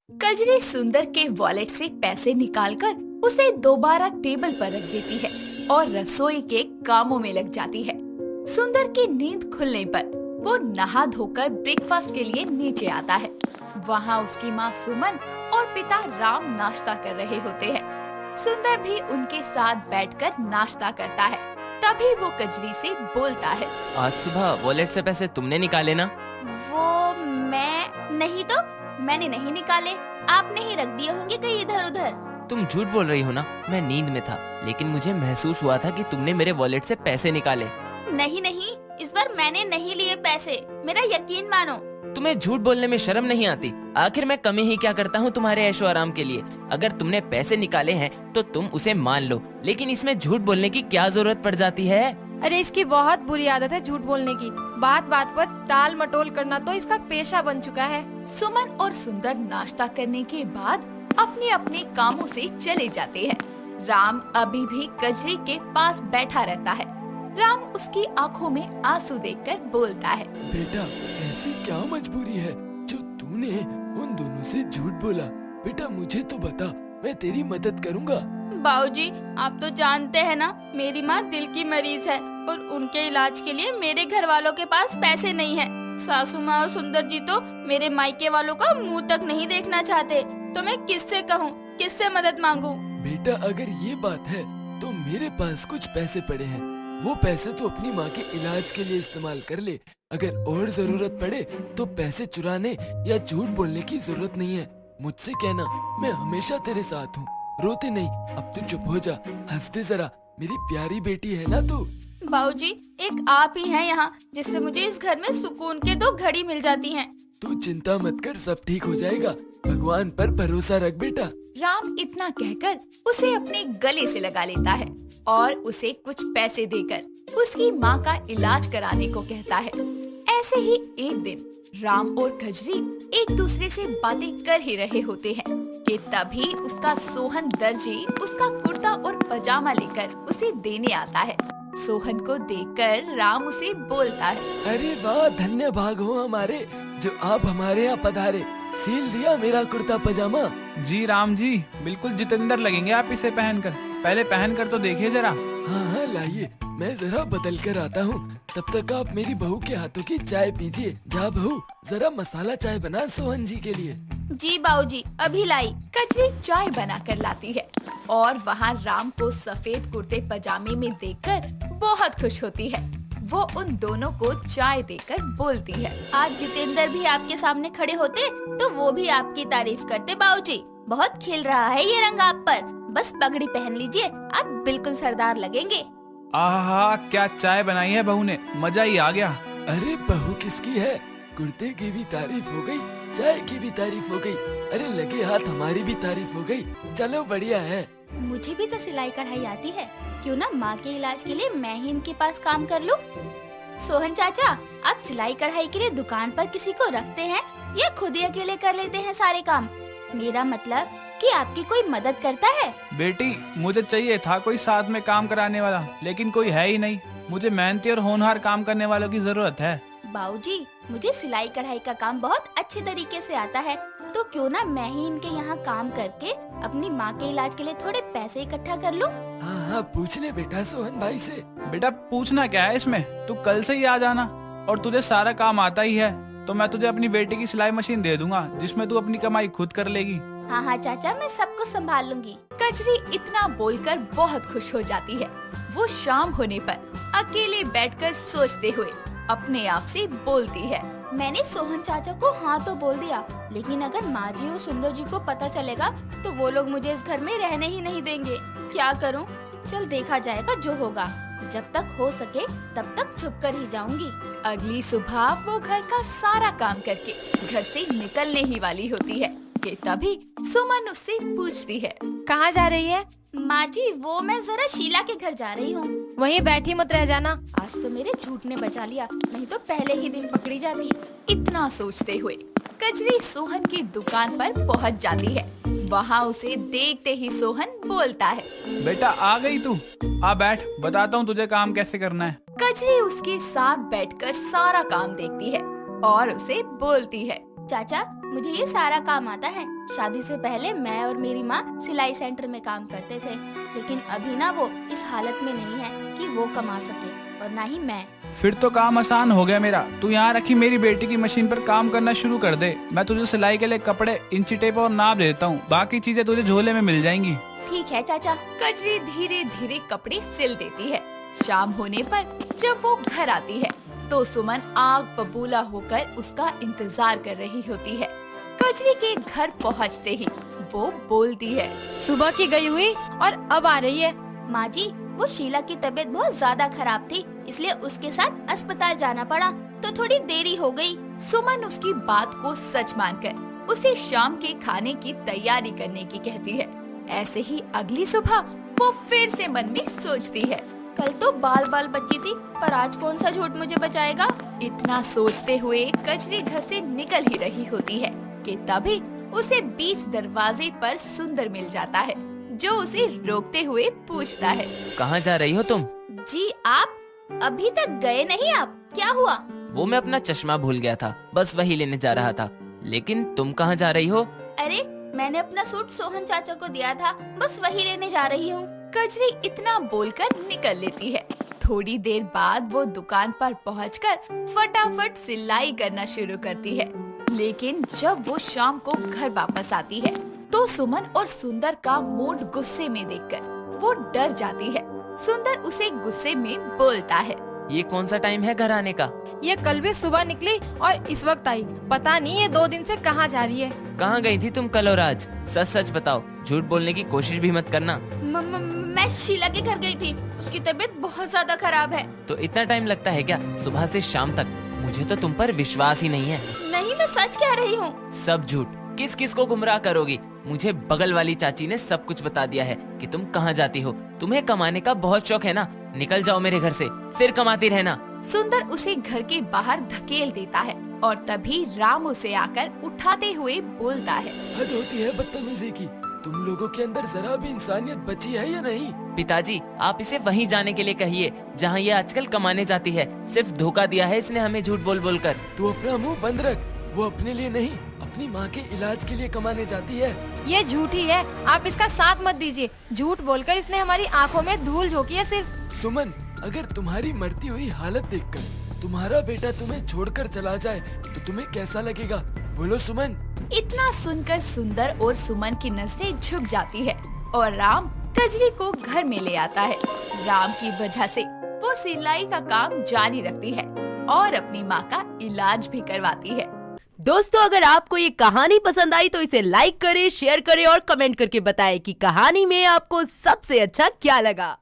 कजरी सुंदर के वॉलेट से पैसे निकालकर उसे दोबारा टेबल पर रख देती है और रसोई के कामों में लग जाती है। सुंदर की नींद खुलने पर वो नहा धोकर ब्रेकफास्ट के लिए नीचे आता है। वहाँ उसकी माँ सुमन और पिता राम नाश्ता कर रहे होते हैं। सुंदर भी उनके साथ बैठकर नाश्ता करता है। तभी वो कजरी से बोलता है, आज सुबह वॉलेट से पैसे तुमने निकाले ना? वो मैं नहीं तो, मैंने नहीं निकाले, आपने ही रख दिए होंगे कहीं इधर उधर। तुम झूठ बोल रही हो ना? मैं नींद में था, लेकिन मुझे महसूस हुआ था कि तुमने मेरे वॉलेट से पैसे निकाले। नहीं नहीं, इस बार मैंने नहीं लिए पैसे, मेरा यकीन मानो। तुम्हें झूठ बोलने में शर्म नहीं आती? आखिर मैं कमी ही क्या करता हूँ तुम्हारे ऐशो आराम के लिए? अगर तुमने पैसे निकाले हैं तो तुम उसे मान लो, लेकिन इसमें झूठ बोलने की क्या जरूरत पड़ जाती है? अरे इसकी बहुत बुरी आदत है झूठ बोलने की। बात बात पर टाल मटोल करना तो इसका पेशा बन चुका है। सुमन और सुंदर नाश्ता करने के बाद अपने अपने कामों से चले जाते हैं। राम अभी भी कजरी के पास बैठा रहता है। राम उसकी आंखों में आंसू देखकर बोलता है, बेटा ऐसी क्या मजबूरी है जो तूने उन दोनों से झूठ बोला? बेटा मुझे तो बता, मैं तेरी मदद करूँगा। बाबूजी, आप तो जानते हैं ना, मेरी माँ दिल की मरीज है और उनके इलाज के लिए मेरे घर वालों के पास पैसे नहीं है। सासू माँ और सुंदर जी तो मेरे मायके वालों का मुंह तक नहीं देखना चाहते। तो मैं किससे कहूँ, किससे मदद मांगू? बेटा अगर ये बात है तो मेरे पास कुछ पैसे पड़े हैं, वो पैसे तो अपनी माँ के इलाज के लिए इस्तेमाल कर ले। अगर और जरूरत पड़े तो पैसे चुराने या झूठ बोलने की जरूरत नहीं है। मुझसे कहना, मैं हमेशा तेरे साथ हूँ। रोते नहीं, अब तू चुप हो जा, हंस दे जरा, मेरी प्यारी बेटी है ना तू। बाबूजी, एक आप ही हैं यहाँ जिससे मुझे इस घर में सुकून के 2 घड़ी मिल जाती हैं। तू चिंता मत कर, सब ठीक हो जाएगा। भगवान पर भरोसा रख बेटा। राम इतना कहकर उसे अपने गले से लगा लेता है और उसे कुछ पैसे देकर उसकी माँ का इलाज कराने को कहता है। ऐसे ही एक दिन राम और कजरी एक दूसरे से बातें कर ही रहे होते हैं कि तभी उसका सोहन दर्जी उसका कुर्ता और पजामा लेकर उसे देने आता है। सोहन को देखकर राम उसे बोलता है, अरे वाह, धन्य भाग हो हमारे जो आप हमारे यहाँ पधारे। सील दिया मेरा कुर्ता पजामा। जी राम जी, बिल्कुल जितेंद्र लगेंगे आप इसे पहनकर। पहले पहनकर तो देखिए जरा। हाँ हाँ लाइए, मैं जरा बदल कर आता हूँ। तब तक आप मेरी बहू के हाथों की चाय पीजिए। जा बहू, जरा मसाला चाय बना सोहन जी के लिए। जी बाबूजी, अभी लाई। कजरी चाय बनाकर लाती है और वहाँ राम को सफेद कुर्ते पजामे में देखकर बहुत खुश होती है। वो उन दोनों को चाय देकर बोलती है, आज जितेंद्र भी आपके सामने खड़े होते तो वो भी आपकी तारीफ करते। बाबूजी, बहुत खिल रहा है ये रंग आप पर, बस पगड़ी पहन लीजिए, आप बिल्कुल सरदार लगेंगे। आहा, क्या चाय बनाई है बहू ने, मजा ही आ गया। अरे बहू किसकी है? कुर्ते की भी तारीफ हो गई, चाय की भी तारीफ हो गई, अरे लगे हाथ हमारी भी तारीफ हो गई। चलो बढ़िया है। मुझे भी तो सिलाई कढ़ाई आती है, क्यों ना माँ के इलाज के लिए मैं ही इनके पास काम कर लूं? सोहन चाचा, आप सिलाई कढ़ाई के लिए दुकान पर किसी को रखते हैं या खुद ही अकेले कर लेते हैं सारे काम? मेरा मतलब कि आपकी कोई मदद करता है? बेटी, मुझे चाहिए था कोई साथ में काम कराने वाला, लेकिन कोई है ही नहीं। मुझे मेहनती और होनहार काम करने वालों की जरूरत है। बाबूजी, मुझे सिलाई कढ़ाई का काम बहुत अच्छे तरीके से आता है, तो क्यों ना मैं ही इनके यहाँ काम करके अपनी माँ के इलाज के लिए थोड़े पैसे इकट्ठा कर लूं? हाँ हाँ, पूछ ले बेटा सोहन भाई से। बेटा पूछना क्या है इसमें, तू कल से ही आ जाना। और तुझे सारा काम आता ही है तो मैं तुझे अपनी बेटी की सिलाई मशीन दे दूंगा, जिसमें तू अपनी कमाई खुद कर लेगी। हाँ हाँ चाचा, मैं सब कुछ संभाल लूंगी। कजरी इतना बोलकर बहुत खुश हो जाती है। वो शाम होने पर अकेले बैठकर सोचते हुए अपने आप से बोलती है, मैंने सोहन चाचा को हाँ तो बोल दिया, लेकिन अगर माँ जी और सुंदर जी को पता चलेगा तो वो लोग मुझे इस घर में रहने ही नहीं देंगे। क्या करूँ? चल देखा जाएगा जो होगा। जब तक हो सके तब तक छुप कर ही जाऊंगी। अगली सुबह वो घर का सारा काम करके घर से निकलने ही वाली होती है कि तभी सुमन उससे पूछती है, कहाँ जा रही है? माँ जी, वो मैं जरा शीला के घर जा रही हूँ। वहीं बैठी मत रह जाना। आज तो मेरे झूठ ने बचा लिया, नहीं तो पहले ही दिन पकड़ी जाती। इतना सोचते हुए कजरी सोहन की दुकान पर पहुंच जाती है। वहाँ उसे देखते ही सोहन बोलता है, बेटा आ गई तू, आ बैठ, बताता हूँ तुझे काम कैसे करना है। कजरी उसके साथ बैठकर सारा काम देखती है और उसे बोलती है, चाचा, मुझे ये सारा काम आता है। शादी से पहले मैं और मेरी माँ सिलाई सेंटर में काम करते थे, लेकिन अभी ना वो इस हालत में नहीं है कि वो कमा सके, और ना ही मैं। फिर तो काम आसान हो गया मेरा। तू यहाँ रखी मेरी बेटी की मशीन पर काम करना शुरू कर दे। मैं तुझे सिलाई के लिए कपड़े, इंची टेप और नाप देता हूँ। बाकी चीजें तुझे झोले में मिल जाएंगी। ठीक है चाचा। कजरी धीरे धीरे कपड़े सिल देती है। शाम होने पर जब वो घर आती है तो सुमन आग बबूला होकर उसका इंतजार कर रही होती है। कजरी के घर पहुंचते ही वो बोलती है, सुबह की गई हुई और अब आ रही है। माँ जी, वो शीला की तबीयत बहुत ज्यादा खराब थी, इसलिए उसके साथ अस्पताल जाना पड़ा, तो थोड़ी देरी हो गई। सुमन उसकी बात को सच मानकर उसे शाम के खाने की तैयारी करने की कहती है। ऐसे ही अगली सुबह वो फिर से मन में सोचती है, कल तो बाल बाल बची थी, पर आज कौन सा झूठ मुझे बचाएगा। इतना सोचते हुए कजरी घर से निकल ही रही होती है कि तभी उसे बीच दरवाजे पर सुंदर मिल जाता है, जो उसे रोकते हुए पूछता है, कहाँ जा रही हो तुम? जी आप अभी तक गए नहीं? आप क्या हुआ? वो मैं अपना चश्मा भूल गया था, बस वही लेने जा रहा था। लेकिन तुम कहाँ जा रही हो? अरे, मैंने अपना सूट सोहन चाचा को दिया था, बस वही लेने जा रही हूँ। कजरी इतना बोलकर निकल लेती है। थोड़ी देर बाद वो दुकान पर पहुंचकर फटाफट सिलाई करना शुरू करती है। लेकिन जब वो शाम को घर वापस आती है तो सुमन और सुंदर का मूड गुस्से में देखकर वो डर जाती है। सुंदर उसे गुस्से में बोलता है, ये कौन सा टाइम है घर आने का? ये कल भी सुबह निकली और इस वक्त आई। पता नहीं ये 2 दिन से कहाँ जा रही है। कहाँ गई थी तुम कल और आज? सच सच बताओ, झूठ बोलने की कोशिश भी मत करना। मैं शीला के घर गई थी, उसकी तबीयत बहुत ज्यादा खराब है। तो इतना टाइम लगता है क्या सुबह से शाम तक? मुझे तो तुम पर विश्वास ही नहीं है। नहीं, मैं सच कह रही हूँ। सब झूठ। किस किस को गुमराह करोगी? मुझे बगल वाली चाची ने सब कुछ बता दिया है कि तुम कहाँ जाती हो। तुम्हें कमाने का बहुत शौक है ना, निकल जाओ मेरे घर से, फिर कमाती रहना। सुंदर उसे घर के बाहर धकेल देता है और तभी राम उसे आकर उठाते हुए बोलता है, हद होती है बदतमीजी की। तुम लोगों के अंदर जरा भी इंसानियत बची है या नहीं? पिताजी, आप इसे वहीं जाने के लिए कहिए जहाँ ये आजकल कमाने जाती है। सिर्फ धोखा दिया है इसने हमें झूठ बोल बोल कर। तू अपना मुंह बंद रख। वो अपने लिए नहीं, अपनी माँ के इलाज के लिए कमाने जाती है। ये झूठी है, आप इसका साथ मत दीजिए। झूठ बोलकर इसने हमारी आंखों में धूल झोंकी है सिर्फ। सुमन, अगर तुम्हारी मरती हुई हालत देखकर तुम्हारा बेटा तुम्हें छोड़कर चला जाए तो तुम्हें कैसा लगेगा? बोलो सुमन। इतना सुनकर सुंदर और सुमन की नजरें झुक जाती है और राम कजरी को घर में ले आता है। राम की वजह से वो सिलाई का काम जारी रखती है और अपनी माँ का इलाज भी करवाती है। दोस्तों, अगर आपको ये कहानी पसंद आई तो इसे लाइक करें, शेयर करें और कमेंट करके बताएं कि कहानी में आपको सबसे अच्छा क्या लगा।